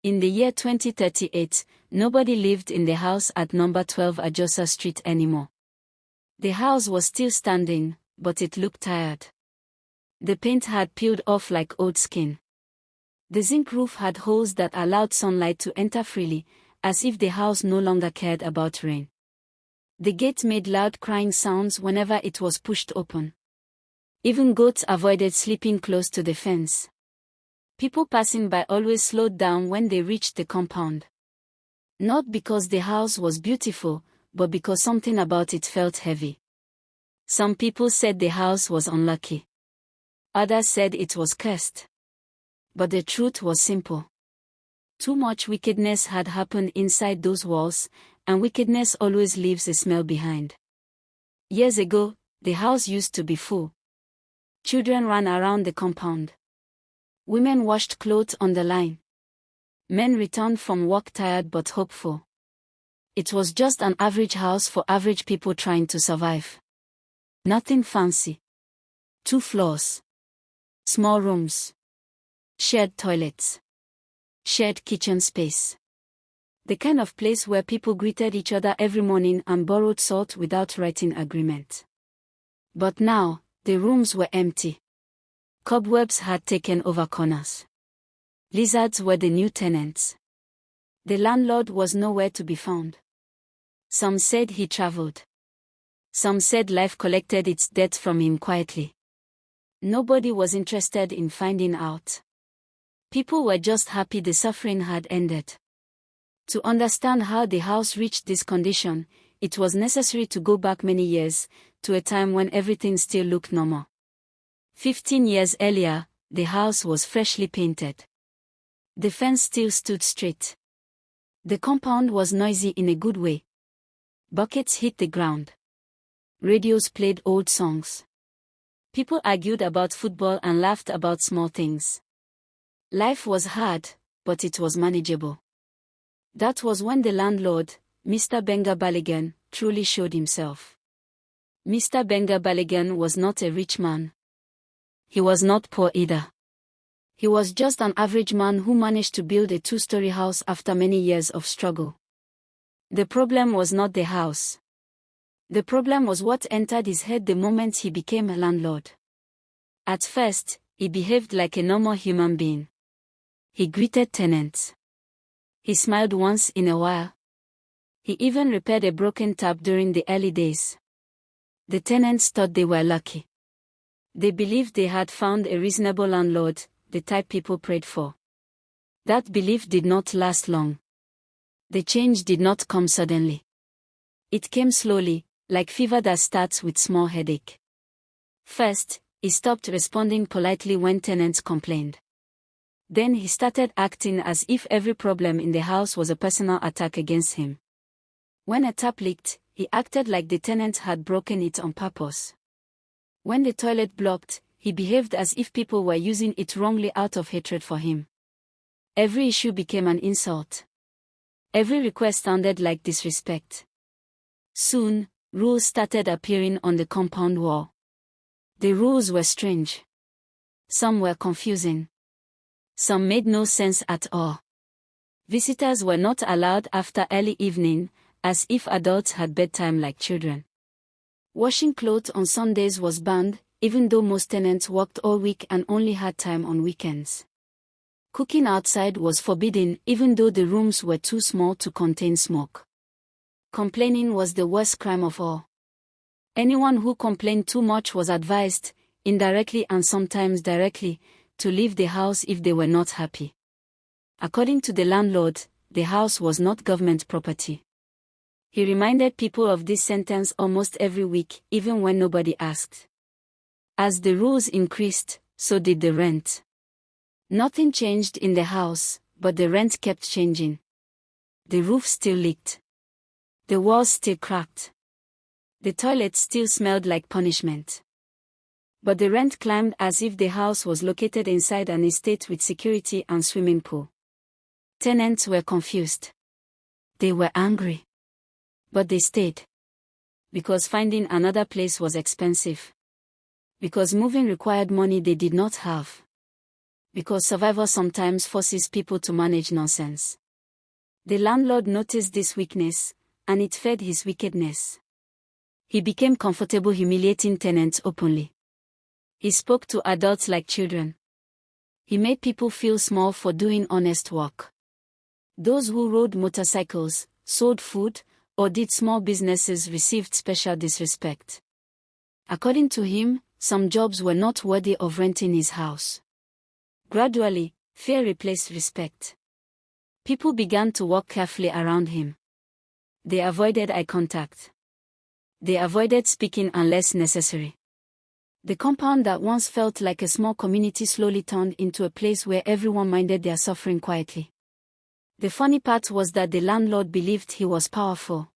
In the year 2038, nobody lived in the house at number 12 Ajosa Street anymore. The house was still standing, but it looked tired. The paint had peeled off like old skin. The zinc roof had holes that allowed sunlight to enter freely, as if the house no longer cared about rain. The gate made loud crying sounds whenever it was pushed open. Even goats avoided sleeping close to the fence. People passing by always slowed down when they reached the compound. Not because the house was beautiful, but because something about it felt heavy. Some people said the house was unlucky. Others said it was cursed. But the truth was simple. Too much wickedness had happened inside those walls, and wickedness always leaves a smell behind. Years ago, the house used to be full. Children ran around the compound. Women washed clothes on the line. Men returned from work tired but hopeful. It was just an average house for average people trying to survive. Nothing fancy. 2 floors. Small rooms. Shared toilets. Shared kitchen space. The kind of place where people greeted each other every morning and borrowed salt without writing agreement. But now, the rooms were empty. Cobwebs had taken over corners. Lizards were the new tenants. The landlord was nowhere to be found. Some said he traveled. Some said life collected its debt from him quietly. Nobody was interested in finding out. People were just happy the suffering had ended. To understand how the house reached this condition, it was necessary to go back many years, to a time when everything still looked normal. 15 years earlier, the house was freshly painted. The fence still stood straight. The compound was noisy in a good way. Buckets hit the ground. Radios played old songs. People argued about football and laughed about small things. Life was hard, but it was manageable. That was when the landlord, Mr. Benga Baligan, truly showed himself. Mr. Benga Baligan was not a rich man. He was not poor either. He was just an average man who managed to build a 2-story house after many years of struggle. The problem was not the house. The problem was what entered his head the moment he became a landlord. At first, he behaved like a normal human being. He greeted tenants. He smiled once in a while. He even repaired a broken tap during the early days. The tenants thought they were lucky. They believed they had found a reasonable landlord, the type people prayed for. That belief did not last long. The change did not come suddenly. It came slowly, like fever that starts with small headache. First, he stopped responding politely when tenants complained. Then he started acting as if every problem in the house was a personal attack against him. When a tap leaked, he acted like the tenant had broken it on purpose. When the toilet blocked, he behaved as if people were using it wrongly out of hatred for him. Every issue became an insult. Every request sounded like disrespect. Soon, rules started appearing on the compound wall. The rules were strange. Some were confusing. Some made no sense at all. Visitors were not allowed after early evening, as if adults had bedtime like children. Washing clothes on Sundays was banned, even though most tenants worked all week and only had time on weekends. Cooking outside was forbidden, even though the rooms were too small to contain smoke. Complaining was the worst crime of all. Anyone who complained too much was advised, indirectly and sometimes directly, to leave the house if they were not happy. According to the landlord, the house was not government property. He reminded people of this sentence almost every week, even when nobody asked. As the rules increased, so did the rent. Nothing changed in the house, but the rent kept changing. The roof still leaked. The walls still cracked. The toilet still smelled like punishment. But the rent climbed as if the house was located inside an estate with security and swimming pool. Tenants were confused. They were angry. But they stayed. Because finding another place was expensive. Because moving required money they did not have. Because survival sometimes forces people to manage nonsense. The landlord noticed this weakness, and it fed his wickedness. He became comfortable humiliating tenants openly. He spoke to adults like children. He made people feel small for doing honest work. Those who rode motorcycles, sold food, or did small businesses received special disrespect. According to him, some jobs were not worthy of renting his house. Gradually, fear replaced respect. People began to walk carefully around him. They avoided eye contact. They avoided speaking unless necessary. The compound that once felt like a small community slowly turned into a place where everyone minded their suffering quietly. The funny part was that the landlord believed he was powerful.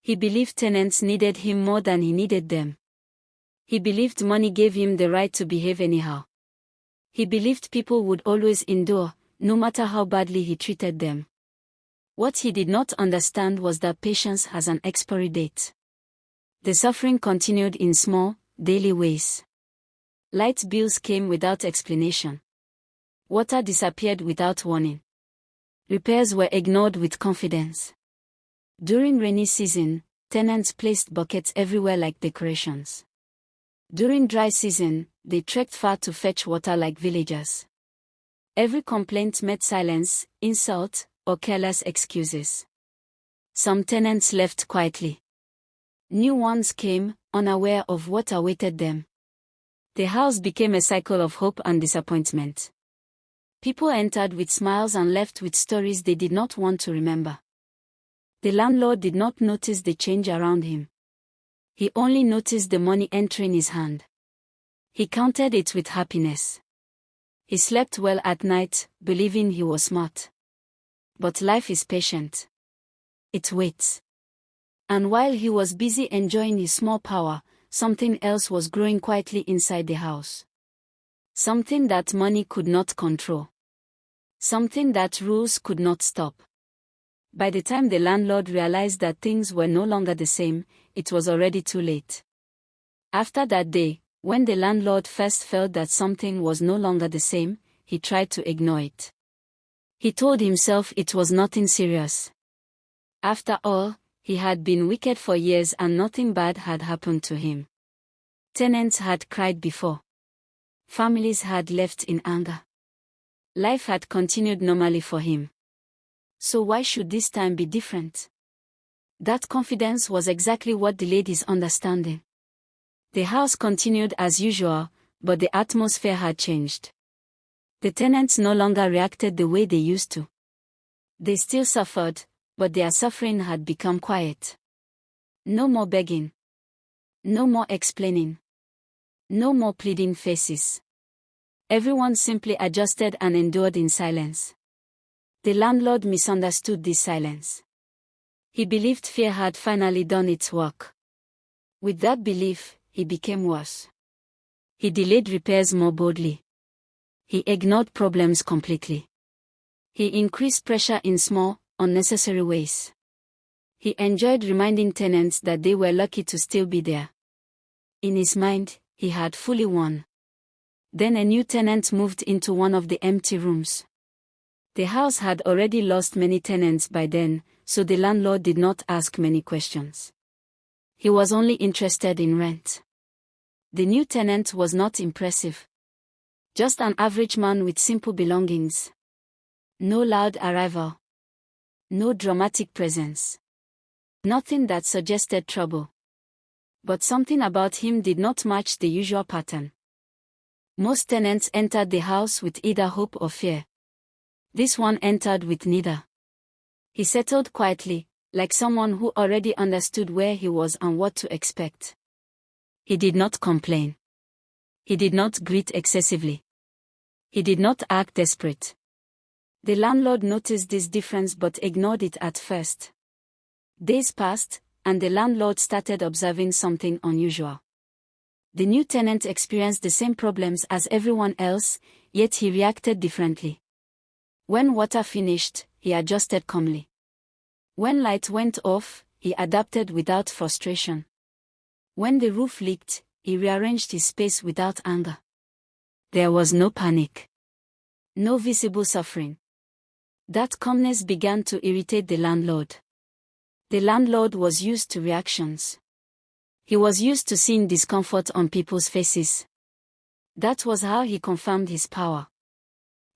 He believed tenants needed him more than he needed them. He believed money gave him the right to behave anyhow. He believed people would always endure, no matter how badly he treated them. What he did not understand was that patience has an expiry date. The suffering continued in small, daily ways. Light bills came without explanation. Water disappeared without warning. Repairs were ignored with confidence. During rainy season, tenants placed buckets everywhere like decorations. During dry season, they trekked far to fetch water like villagers. Every complaint met silence, insult, or careless excuses. Some tenants left quietly. New ones came, unaware of what awaited them. The house became a cycle of hope and disappointment. People entered with smiles and left with stories they did not want to remember. The landlord did not notice the change around him. He only noticed the money entering his hand. He counted it with happiness. He slept well at night, believing he was smart. But life is patient. It waits. And while he was busy enjoying his small power, something else was growing quietly inside the house. Something that money could not control. Something that rules could not stop. By the time the landlord realized that things were no longer the same, it was already too late. After that day, when the landlord first felt that something was no longer the same, he tried to ignore it. He told himself it was nothing serious. After all, he had been wicked for years and nothing bad had happened to him. Tenants had cried before. Families had left in anger. Life had continued normally for him. So why should this time be different? That confidence was exactly what delayed his understanding. The house continued as usual, but the atmosphere had changed. The tenants no longer reacted the way they used to. They still suffered, but their suffering had become quiet. No more begging. No more explaining. No more pleading faces. Everyone simply adjusted and endured in silence. The landlord misunderstood this silence. He believed fear had finally done its work. With that belief, he became worse. He delayed repairs more boldly. He ignored problems completely. He increased pressure in small, unnecessary ways. He enjoyed reminding tenants that they were lucky to still be there. In his mind, he had fully won. Then a new tenant moved into one of the empty rooms. The house had already lost many tenants by then, so the landlord did not ask many questions. He was only interested in rent. The new tenant was not impressive. Just an average man with simple belongings. No loud arrival. No dramatic presence. Nothing that suggested trouble. But something about him did not match the usual pattern. Most tenants entered the house with either hope or fear. This one entered with neither. He settled quietly, like someone who already understood where he was and what to expect. He did not complain. He did not greet excessively. He did not act desperate. The landlord noticed this difference but ignored it at first. Days passed, and the landlord started observing something unusual. The new tenant experienced the same problems as everyone else, yet he reacted differently. When water finished, he adjusted calmly. When light went off, he adapted without frustration. When the roof leaked, he rearranged his space without anger. There was no panic. No visible suffering. That calmness began to irritate the landlord. The landlord was used to reactions. He was used to seeing discomfort on people's faces. That was how he confirmed his power.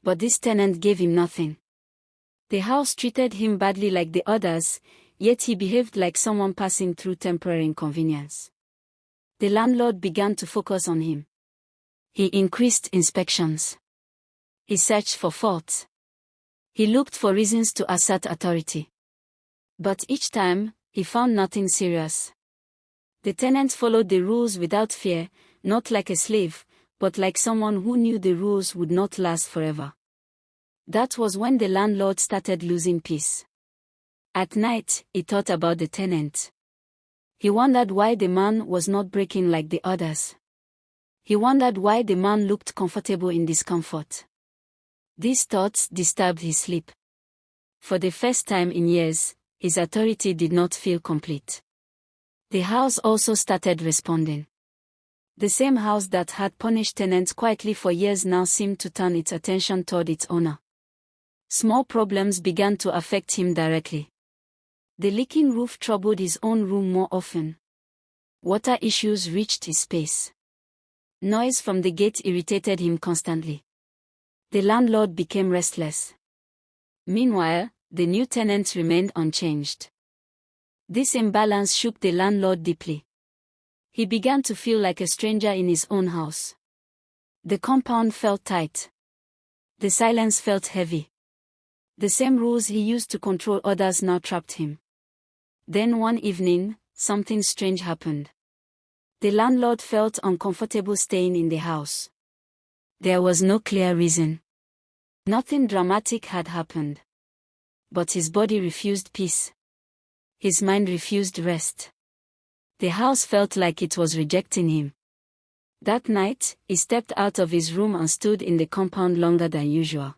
But this tenant gave him nothing. The house treated him badly like the others, yet he behaved like someone passing through temporary inconvenience. The landlord began to focus on him. He increased inspections. He searched for faults. He looked for reasons to assert authority. But each time, he found nothing serious. The tenant followed the rules without fear, not like a slave, but like someone who knew the rules would not last forever. That was when the landlord started losing peace. At night, he thought about the tenant. He wondered why the man was not breaking like the others. He wondered why the man looked comfortable in discomfort. These thoughts disturbed his sleep. For the first time in years, his authority did not feel complete. The house also started responding. The same house that had punished tenants quietly for years now seemed to turn its attention toward its owner. Small problems began to affect him directly. The leaking roof troubled his own room more often. Water issues reached his space. Noise from the gate irritated him constantly. The landlord became restless. Meanwhile, the new tenants remained unchanged. This imbalance shook the landlord deeply. He began to feel like a stranger in his own house. The compound felt tight. The silence felt heavy. The same rules he used to control others now trapped him. Then one evening, something strange happened. The landlord felt uncomfortable staying in the house. There was no clear reason. Nothing dramatic had happened. But his body refused peace. His mind refused rest. The house felt like it was rejecting him. That night, he stepped out of his room and stood in the compound longer than usual.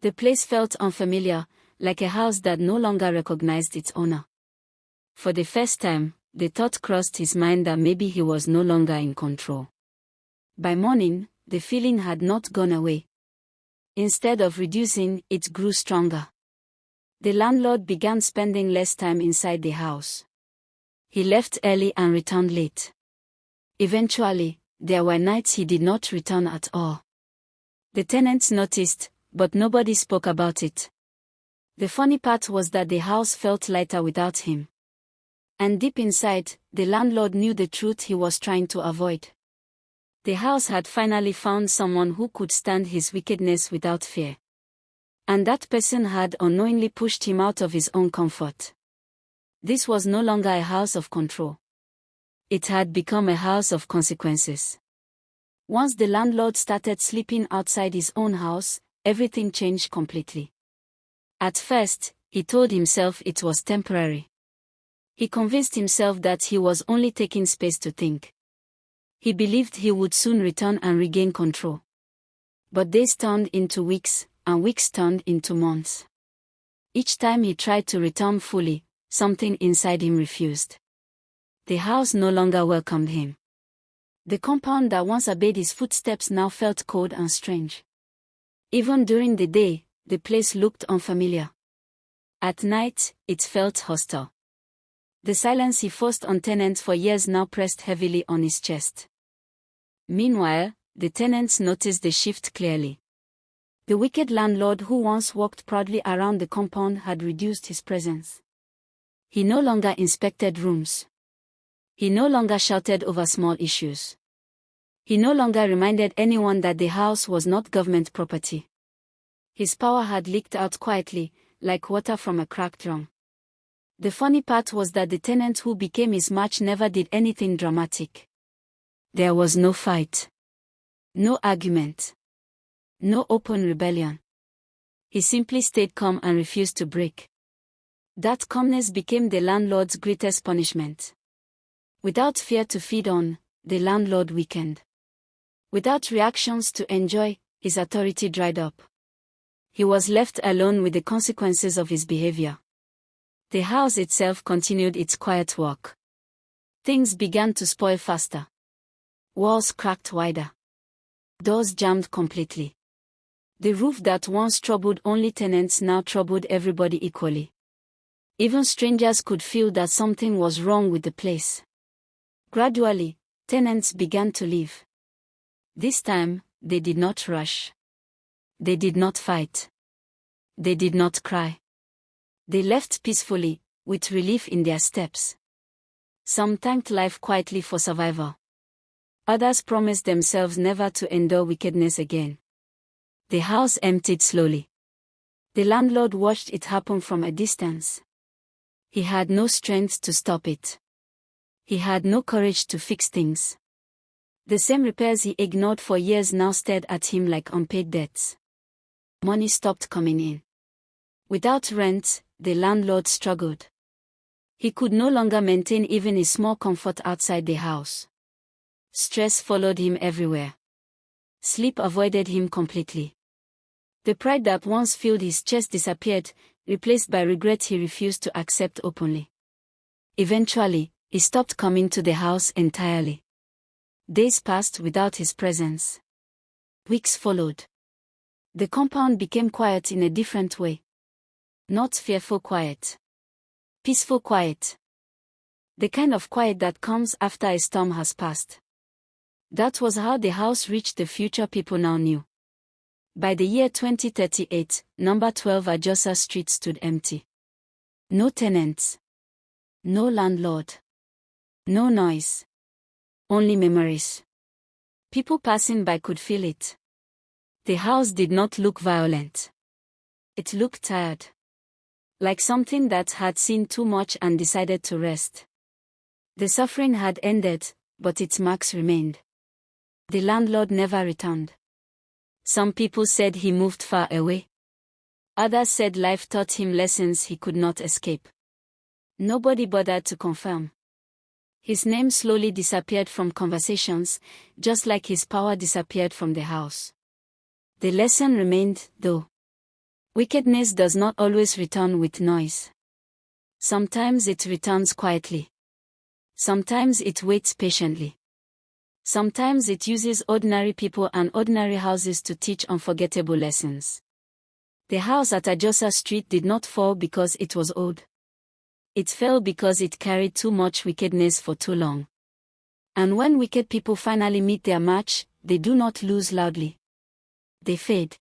The place felt unfamiliar, like a house that no longer recognized its owner. For the first time, the thought crossed his mind that maybe he was no longer in control. By morning, the feeling had not gone away. Instead of reducing, it grew stronger. The landlord began spending less time inside the house. He left early and returned late. Eventually, there were nights he did not return at all. The tenants noticed, but nobody spoke about it. The funny part was that the house felt lighter without him. And deep inside, the landlord knew the truth he was trying to avoid. The house had finally found someone who could stand his wickedness without fear. And that person had unknowingly pushed him out of his own comfort. This was no longer a house of control. It had become a house of consequences. Once the landlord started sleeping outside his own house, everything changed completely. At first, he told himself it was temporary. He convinced himself that he was only taking space to think. He believed he would soon return and regain control. But days turned into weeks, and weeks turned into months. Each time he tried to return fully, something inside him refused. The house no longer welcomed him. The compound that once obeyed his footsteps now felt cold and strange. Even during the day, the place looked unfamiliar. At night, it felt hostile. The silence he forced on tenants for years now pressed heavily on his chest. Meanwhile, the tenants noticed the shift clearly. The wicked landlord who once walked proudly around the compound had reduced his presence. He no longer inspected rooms. He no longer shouted over small issues. He no longer reminded anyone that the house was not government property. His power had leaked out quietly, like water from a cracked drum. The funny part was that the tenant who became his match never did anything dramatic. There was no fight. No argument. No open rebellion. He simply stayed calm and refused to break. That calmness became the landlord's greatest punishment. Without fear to feed on, the landlord weakened. Without reactions to enjoy, his authority dried up. He was left alone with the consequences of his behavior. The house itself continued its quiet walk. Things began to spoil faster. Walls cracked wider. Doors jammed completely. The roof that once troubled only tenants now troubled everybody equally. Even strangers could feel that something was wrong with the place. Gradually, tenants began to leave. This time, they did not rush. They did not fight. They did not cry. They left peacefully, with relief in their steps. Some thanked life quietly for survival. Others promised themselves never to endure wickedness again. The house emptied slowly. The landlord watched it happen from a distance. He had no strength to stop it. He had no courage to fix things. The same repairs he ignored for years now stared at him like unpaid debts. Money stopped coming in. Without rent, the landlord struggled. He could no longer maintain even a small comfort outside the house. Stress followed him everywhere. Sleep avoided him completely. The pride that once filled his chest disappeared, replaced by regret he refused to accept openly. Eventually, he stopped coming to the house entirely. Days passed without his presence. Weeks followed. The compound became quiet in a different way. Not fearful quiet. Peaceful quiet. The kind of quiet that comes after a storm has passed. That was how the house reached the future people now knew. By the year 2038, number 12 Ajosa Street stood empty. No tenants. No landlord. No noise. Only memories. People passing by could feel it. The house did not look violent. It looked tired. Like something that had seen too much and decided to rest. The suffering had ended, but its marks remained. The landlord never returned. Some people said he moved far away. Others said life taught him lessons he could not escape. Nobody bothered to confirm. His name slowly disappeared from conversations, just like his power disappeared from the house. The lesson remained, though. Wickedness does not always return with noise. Sometimes it returns quietly. Sometimes it waits patiently. Sometimes it uses ordinary people and ordinary houses to teach unforgettable lessons. The house at Ajosa Street did not fall because it was old. It fell because it carried too much wickedness for too long. And when wicked people finally meet their match, they do not lose loudly. They fade.